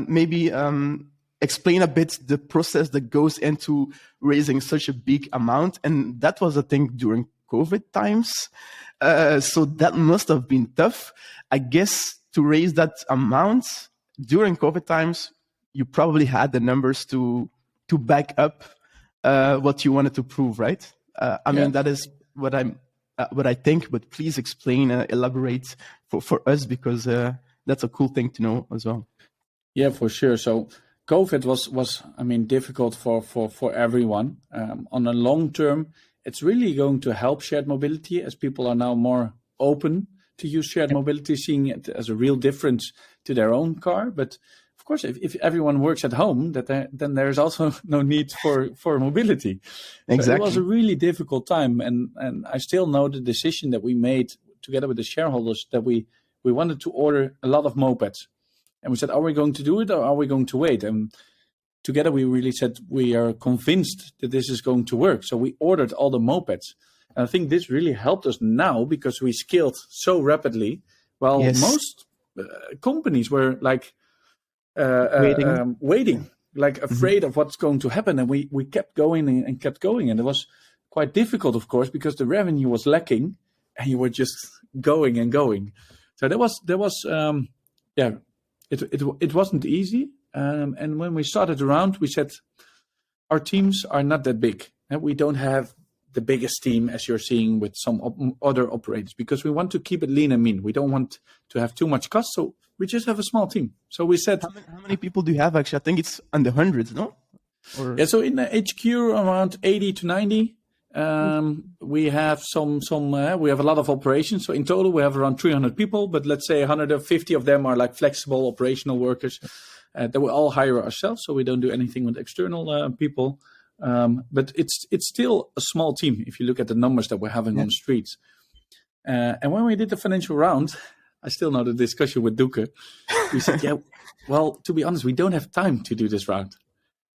maybe explain a bit the process that goes into raising such a big amount? And that was, I think, during COVID times. So that must have been tough. I guess to raise that amount during COVID times, you probably had the numbers to back up what you wanted to prove, right? I mean, that is what I think, but please explain, elaborate for us, because that's a cool thing to know as well. Yeah, for sure. So COVID was I mean, difficult for everyone. On a long term, it's really going to help shared mobility, as people are now more open to use shared mobility, seeing it as a real difference to their own car. But of course, if everyone works at home, then there's also no need for mobility. Exactly. So it was a really difficult time. And I still know the decision that we made together with the shareholders, that we wanted to order a lot of mopeds. And we said, are we going to do it or are we going to wait? And together we really said, we are convinced that this is going to work. So we ordered all the mopeds. And I think this really helped us now, because we scaled so rapidly. Well, most companies were like waiting, like afraid of what's going to happen. And we kept going and kept going. And it was quite difficult, of course, because the revenue was lacking and you were just going and going. So there was it wasn't easy. And when we started around, we said, our teams are not that big. And we don't have the biggest team as you're seeing with some other operators, because we want to keep it lean and mean. We don't want to have too much cost. So we just have a small team. So we said, how many people do you have actually? I think it's in the hundreds, no? Yeah, so in the HQ around 80 to 90. We have we have a lot of operations. So in total, we have around 300 people, but let's say 150 of them are like flexible operational workers that we all hire ourselves. So we don't do anything with external people. But it's still a small team if you look at the numbers that we're having on the streets. And when we did the financial round, I still know the discussion with Doeke. We said, well, to be honest, we don't have time to do this round.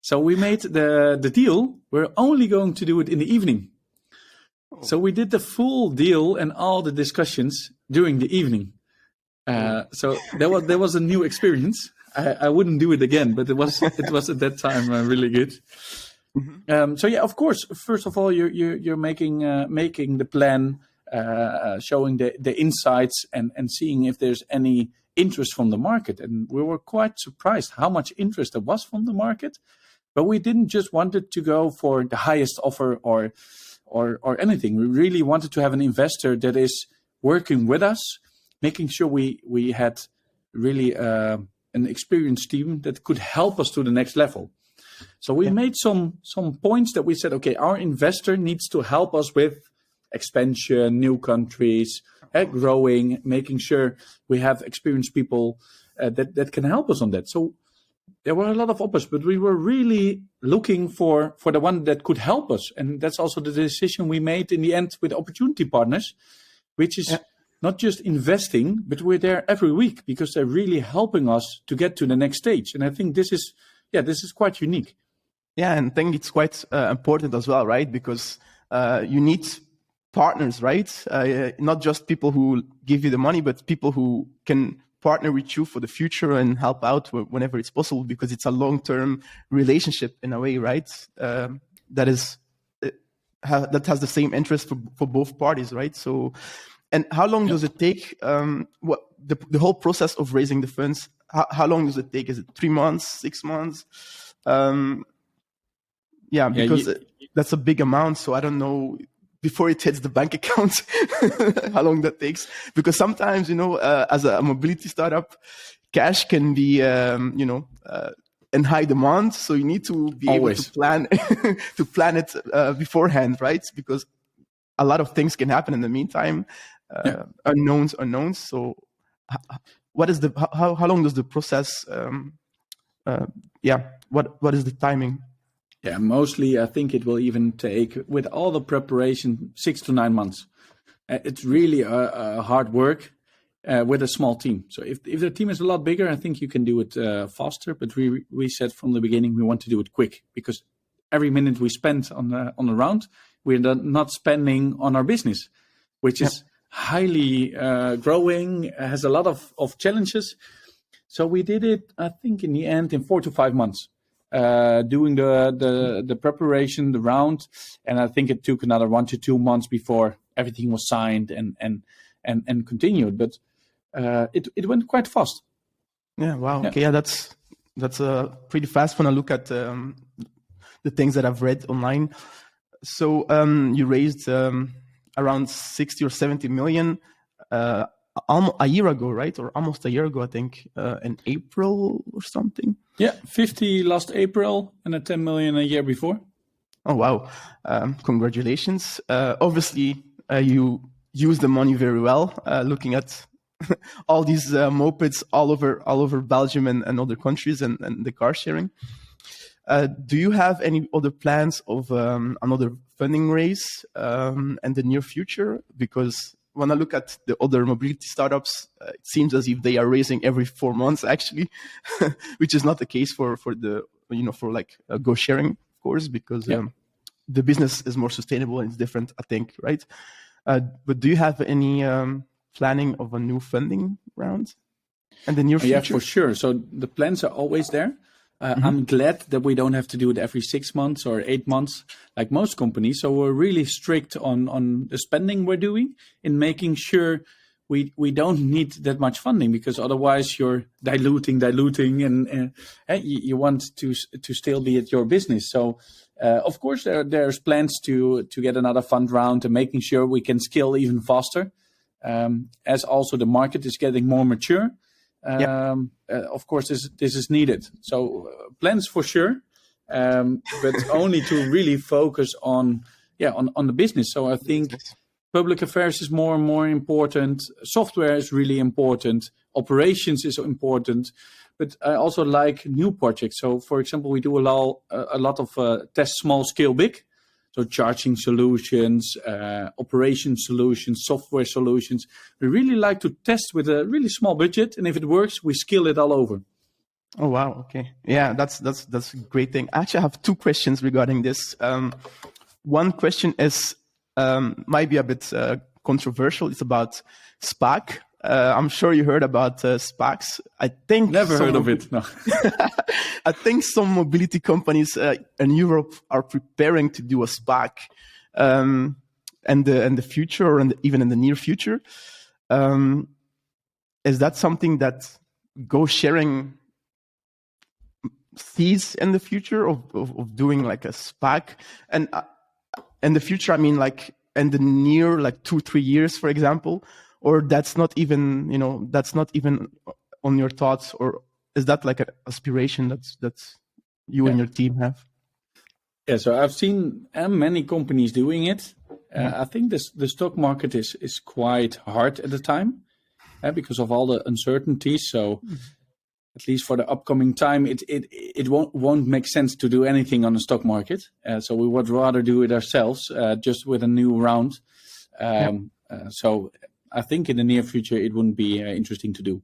So we made the deal. We're only going to do it in the evening. So we did the full deal and all the discussions during the evening. So there was a new experience. I wouldn't do it again, but it was at that time really good. So yeah, of course. First of all, you're making the plan, showing the insights and seeing if there's any interest from the market. And we were quite surprised how much interest there was from the market. But we didn't just want it to go for the highest offer or anything. We really wanted to have an investor that is working with us, making sure we had really an experienced team that could help us to the next level. So we made some points that we said, okay, our investor needs to help us with expansion, new countries, growing, making sure we have experienced people that can help us on that. So there were a lot of offers, but we were really looking for the one that could help us. And that's also the decision we made in the end with Opportunity Partners, which is not just investing, but we're there every week because they're really helping us to get to the next stage. And I think this is quite unique. Yeah, and I think it's quite important as well, right? Because you need partners, right? Not just people who give you the money, but people who can partner with you for the future and help out whenever it's possible, because it's a long-term relationship in a way, right? That has the same interest for both parties, right? So, and how long does it take? The whole process of raising the funds? How long does it take? Is it 3 months, 6 months? Because that's a big amount. So I don't know, before it hits the bank account, how long that takes. Because sometimes, as a mobility startup, cash can be, in high demand. So you need to be able to plan it beforehand, right? Because a lot of things can happen in the meantime, unknowns. So how long does the process? What is the timing? Yeah, mostly I think it will even take, with all the preparation, 6 to 9 months. It's really a hard work with a small team. So if the team is a lot bigger, I think you can do it faster. But we said from the beginning we want to do it quick, because every minute we spend on the round, we're not spending on our business, which is highly growing, has a lot of challenges. So we did it, I think, in the end, in 4 to 5 months, doing the preparation, the round, and I think it took another 1 to 2 months before everything was signed and continued. But it went quite fast. Yeah. Wow. Okay. Yeah. That's pretty fast when I look at the things that I've read online. So you raised around 60 or 70 million a year ago, right? Or almost a year ago, I think, in April or something. Yeah, 50 last April and a 10 million a year before. Oh, wow. Congratulations. Obviously, you use the money very well, looking at all these mopeds all over Belgium and other countries and the car sharing. Do you have any other plans of another funding raise in the near future? Because when I look at the other mobility startups, it seems as if they are raising every 4 months, actually, which is not the case for like go sharing, of course, because the business is more sustainable and it's different, I think, right? But do you have any planning of a new funding round in the near future? Yeah, for sure. So the plans are always there. I'm glad that we don't have to do it every 6 months or 8 months like most companies. So we're really strict on the spending we're doing in making sure we don't need that much funding, because otherwise you're diluting and you want to still be at your business. So of course there's plans to get another fund round and making sure we can scale even faster, as also the market is getting more mature. Of course, this is needed. So plans for sure, but only to really focus on the business. So I think public affairs is more and more important. Software is really important. Operations is important. But I also like new projects. So, for example, we do a lot of test small, scale big. So charging solutions, operation solutions, software solutions. We really like to test with a really small budget, and if it works, we scale it all over. Oh wow! Okay, yeah, that's a great thing. Actually, I have 2 questions regarding this. One question is might be a bit controversial. It's about Spac. I'm sure you heard about Spacs. I think never heard of it. No. I think some mobility companies in Europe are preparing to do a Spac in the future, or even in the near future. Is that something that Go Sharing sees in the future of doing like a Spac? And in the future, I mean, like in the near, like 2-3 years, for example, or that's not even on your thoughts, or is that like an aspiration that's you and your team have? Yeah, so I've seen many companies doing it. I think the stock market is quite hard at the time because of all the uncertainties. So at least for the upcoming time, it won't make sense to do anything on the stock market. So we would rather do it ourselves, just with a new round. So I think in the near future it wouldn't be interesting to do.